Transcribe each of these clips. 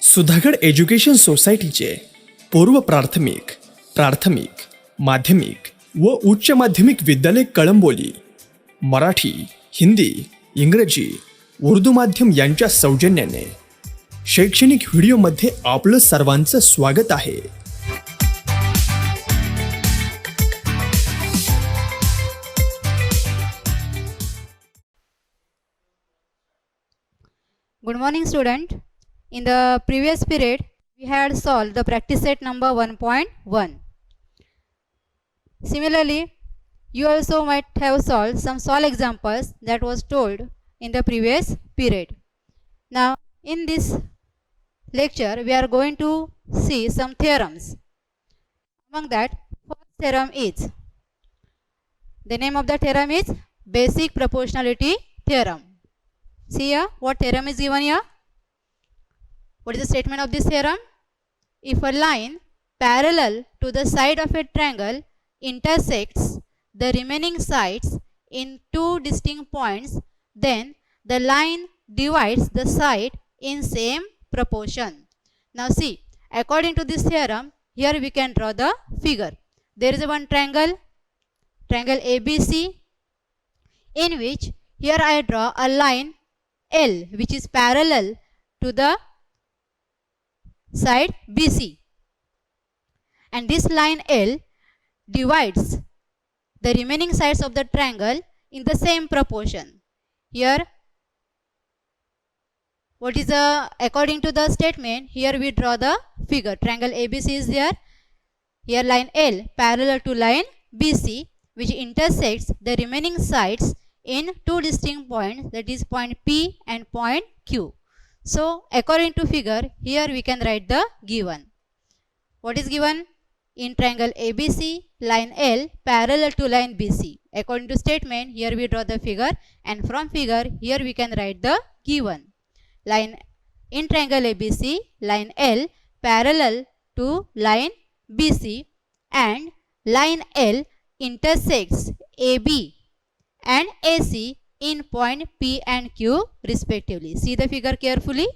Sudhagad education सोसायटीचे पूर्व प्राथमिक, प्राथमिक, माध्यमिक व उच्च माध्यमिक विद्यालय कळंबोली मराठी, हिंदी, इंग्रजी, उर्दू माध्यम यांच्या सौजन्याने शैक्षणिक व्हिडिओमध्ये आपलं सर्वांचं स्वागत आहे. Good morning, student. In the previous period, we had solved the practice set number 1.1. Similarly, you also might have solved some solve examples that was told in the previous period. Now, in this lecture, we are going to see some theorems. Among that, first theorem is, the name of the theorem is basic proportionality theorem. See here, what theorem is given here? What is the statement of this theorem? If a line parallel to the side of a triangle intersects the remaining sides in two distinct points, then the line divides the side in same proportion. Now see, according to this theorem, here we can draw the figure. There is one triangle, triangle ABC, in which here I draw a line L, which is parallel to the side BC, and this line L divides the remaining sides of the triangle in the same proportion. Here, what is the, according to the statement, here we draw the figure. Triangle ABC is there. Here line L parallel to line BC, which intersects the remaining sides in two distinct points, that is point P and point Q. So according to figure, here we can write the given. What is given? In triangle ABC, line L parallel to line BC. According to statement, here we draw the figure, and from figure, here we can write the given. Line in triangle ABC, line L parallel to line BC, and line L intersects AB and AC in point P and Q respectively. See the figure carefully.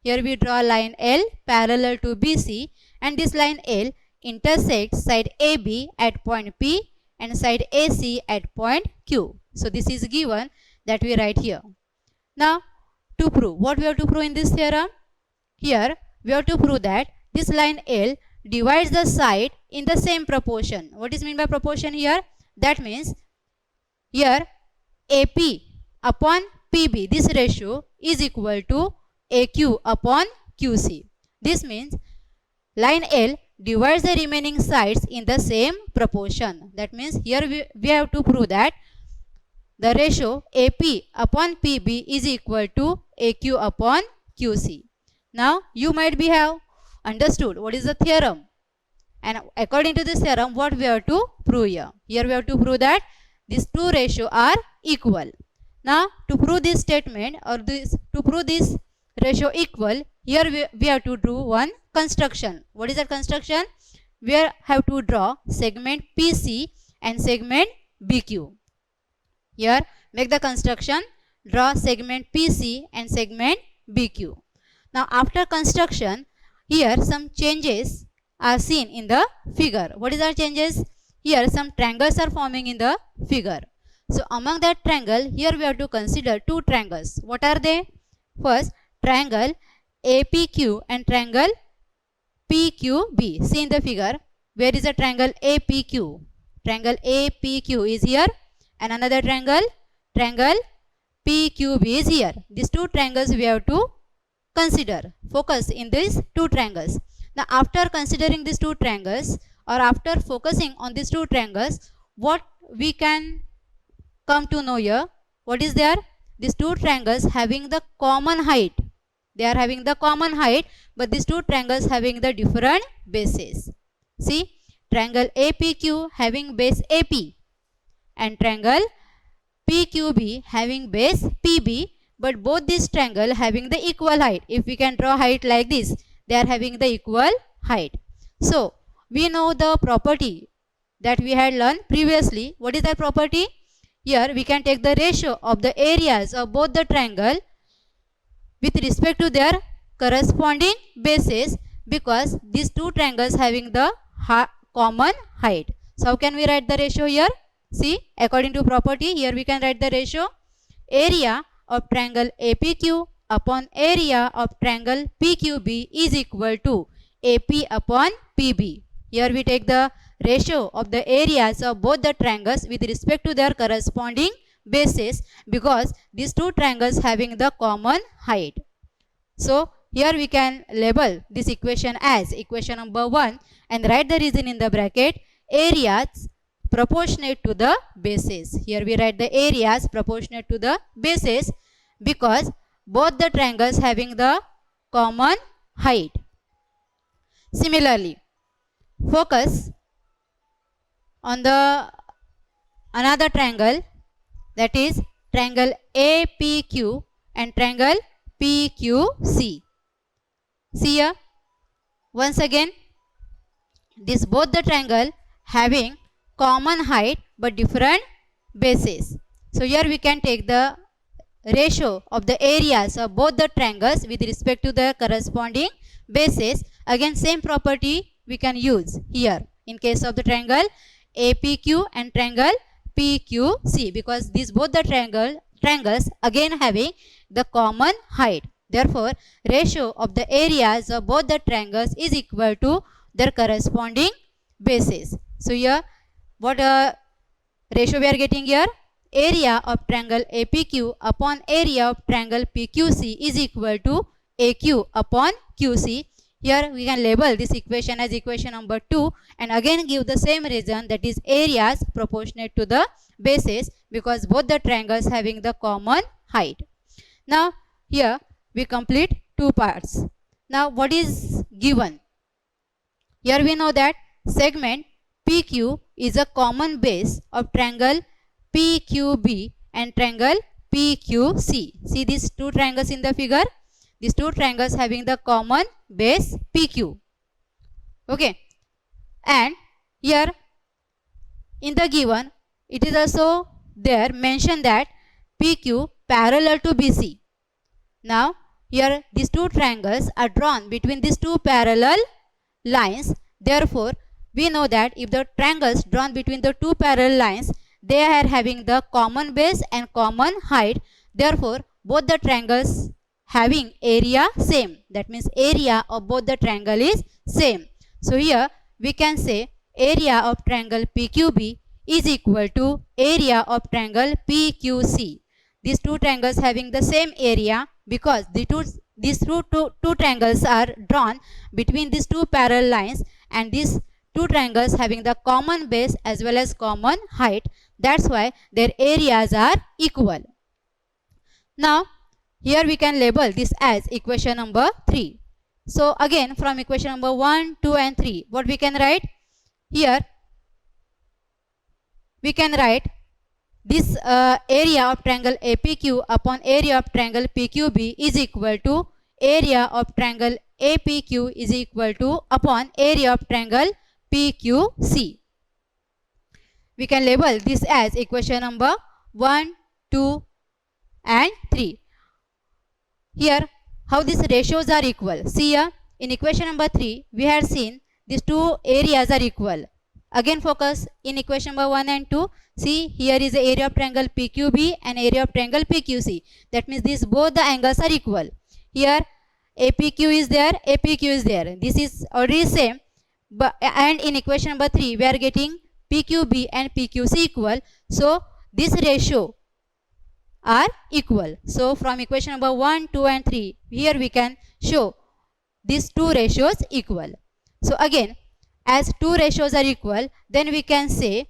Here we draw line L parallel to BC, and this line L intersects side AB at point P and side AC at point Q. So this is given that we write here. Now to prove, what we have to prove in this theorem? Here we have to prove that this line L divides the side in the same proportion. What is meant by proportion here? That means here AP upon PB, this ratio is equal to AQ upon QC. This means line L divides the remaining sides in the same proportion. That means here we have to prove that the ratio AP upon PB is equal to AQ upon QC. Now you might be have understood what is the theorem, and according to this theorem, what we have to prove here? Here we have to prove that these two ratios are equal. Now to prove this statement, or to prove this ratio equal, here we have to do one construction. What is that construction? We have to draw segment PC and segment BQ. Here make the construction, draw segment PC and segment BQ. Now after construction, here some changes are seen in the figure. What is our changes? Here some triangles are forming in the figure. So among that triangle, here we have to consider two triangles. What are they? First, triangle APQ and triangle PQB. See in the figure, where is the triangle APQ? Triangle APQ is here, and another triangle, triangle PQB is here. These two triangles we have to consider. Focus in these two triangles. Now after considering these two triangles, or after focusing on these two triangles, what we can come to know here? What is there? These two triangles having the common height. They are having the common height, but these two triangles having the different bases. See, triangle APQ having base AP, and triangle PQB having base PB, but both these triangle having the equal height. If we can draw height like this, they are having the equal height. So we know the property that we had learned previously. What is that property? Here we can take the ratio of the areas of both the triangle with respect to their corresponding bases because these two triangles having the common height. So how can we write the ratio here? See, according to property, here we can write the ratio area of triangle APQ upon area of triangle PQB is equal to AP upon PB. Here we take the ratio of the areas of both the triangles with respect to their corresponding bases because these two triangles having the common height. So here we can label this equation as equation number 1 and write the reason in the bracket areas proportionate to the bases. Here we write the areas proportionate to the bases because both the triangles having the common height. Similarly, focus on the another triangle, that is triangle APQ and triangle PQC. See here, once again, this both the triangle having common height but different bases. So here we can take the ratio of the areas of both the triangles with respect to the corresponding bases. Again, same property we can use here in case of the triangle APQ and triangle PQC because these both the triangles again having the common height. Therefore, ratio of the areas of both the triangles is equal to their corresponding bases. So here what ratio we are getting here? Area of triangle APQ upon area of triangle PQC is equal to AQ upon QC. Here we can label this equation as equation number 2 and again give the same reason, that is areas proportionate to the bases because both the triangles having the common height. Now here we complete two parts. Now what is given? Here we know that segment PQ is a common base of triangle PQB and triangle PQC. See these two triangles in the figure? These two triangles having the common base PQ. Okay. And here in the given, it is also there mentioned that PQ parallel to BC. Now here these two triangles are drawn between these two parallel lines. Therefore, we know that if the triangles drawn between the two parallel lines, they are having the common base and common height. Therefore, both the triangles having area same. That means area of both the triangle is same. So here we can say area of triangle PQB is equal to area of triangle PQC. These two triangles having the same area because these two triangles are drawn between these two parallel lines and these two triangles having the common base as well as common height. That's why their areas are equal. Now here we can label this as equation number 3. So again from equation number 1, 2 and 3, what we can write? Here we can write this area of triangle APQ upon area of triangle PQB is equal to area of triangle APQ is equal to upon area of triangle PQC. We can label this as equation number 1, 2 and 3. Here how these ratios are equal. See here in equation number 3 we had seen these two areas are equal. Again focus in equation number 1 and 2. See here is the area of triangle PQB and area of triangle PQC. That means these both the angles are equal. Here APQ is there, APQ is there. This is already same. But and in equation number 3 we are getting PQB and PQC equal. So this ratio are equal. So from equation number 1, 2 and 3 here we can show these two ratios equal. So again as two ratios are equal, then we can say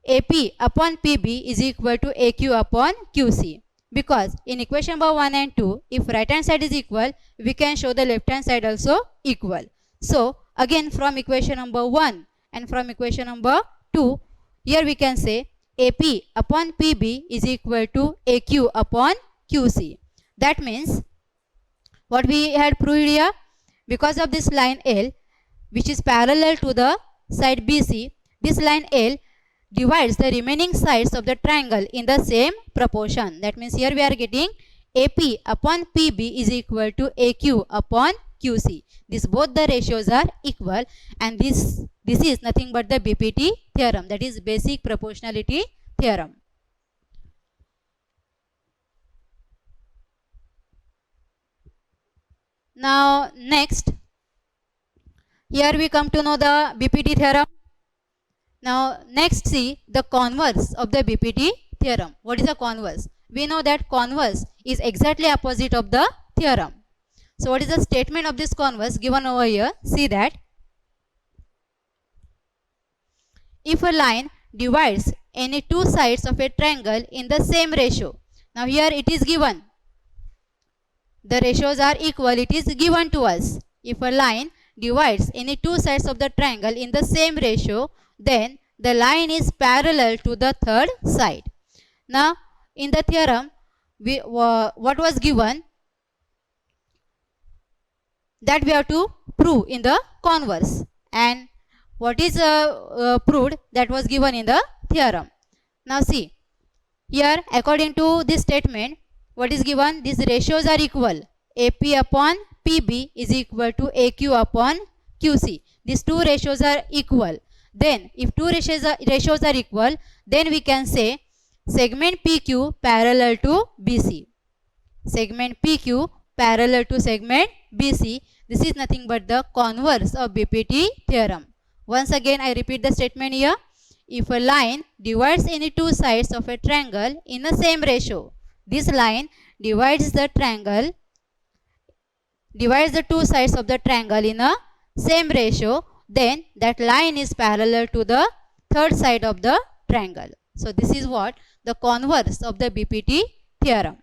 AP upon PB is equal to AQ upon QC. Because in equation number 1 and 2, if right hand side is equal, we can show the left hand side also equal. So again from equation number 1 and from equation number 2, here we can say AP upon PB is equal to AQ upon QC. That means what we had proved here, because of this line L which is parallel to the side BC, this line L divides the remaining sides of the triangle in the same proportion. That means here we are getting AP upon PB is equal to AQ upon QC. These both the ratios are equal, and this is nothing but the BPT theorem, that is basic proportionality theorem. Now next, here we come to know the BPT theorem. Now next see the converse of the BPT theorem. What is the converse? We know that converse is exactly opposite of the theorem. So what is the statement of this converse given over here? See that if a line divides any two sides of a triangle in the same ratio. Now here it is given. The ratios are equal. It is given to us. If a line divides any two sides of the triangle in the same ratio, then the line is parallel to the third side. Now in the theorem, what was given, that we have to prove in the converse, and what is proved, that was given in the theorem. Now see, here according to this statement, what is given? These ratios are equal. AP upon PB is equal to AQ upon QC. These two ratios are equal. Then if two ratios are equal, then we can say segment PQ parallel to BC. Segment PQ parallel to segment BC. This is nothing but the converse of BPT theorem. Once again I repeat the statement here. If a line divides any two sides of a triangle in the same ratio, this line divides the two sides of the triangle in a same ratio, then that line is parallel to the third side of the triangle. So this is what the converse of the BPT theorem.